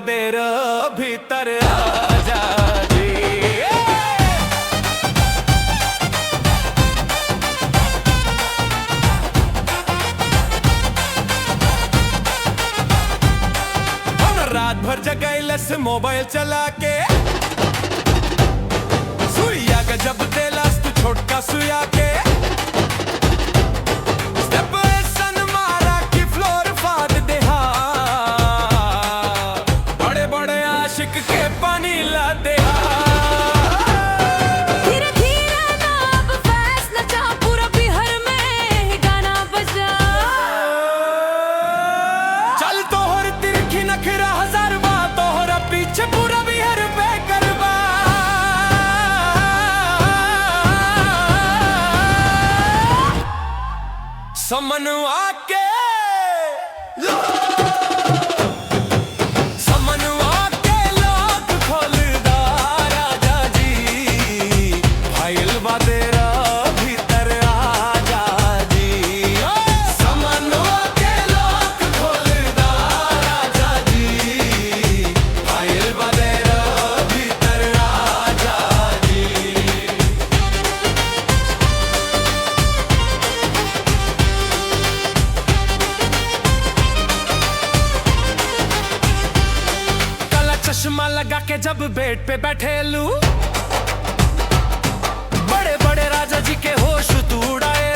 देर भीतर आजा जी। रात भर जगैलस मोबाइल चला के, सुइया का जब देलस तू छोटका सुइया के, स्टेप सन मारा की फ्लोर फाद देहा, बड़े बड़े आशिक के पानी ला देहा। धीरे धीरे ना अब फैसला चा, पूरा बिहार में ही गाना बजा। चल तोहर तिरखी नखरा हजार बा, तोहरा पीछे पूरा बिहार पे करबा। समनवा के समनवा के लोग खोलदा राजा जी, भाईल बा तेरा भीतर आजा जी। समनवा के लोग खोलदा राजा जी, भाईल बा तेरा भीतर आजा जी। चश्मा लगा के जब बेड पे बैठे लू, बड़े बड़े राजा जी के होश तू उड़ाए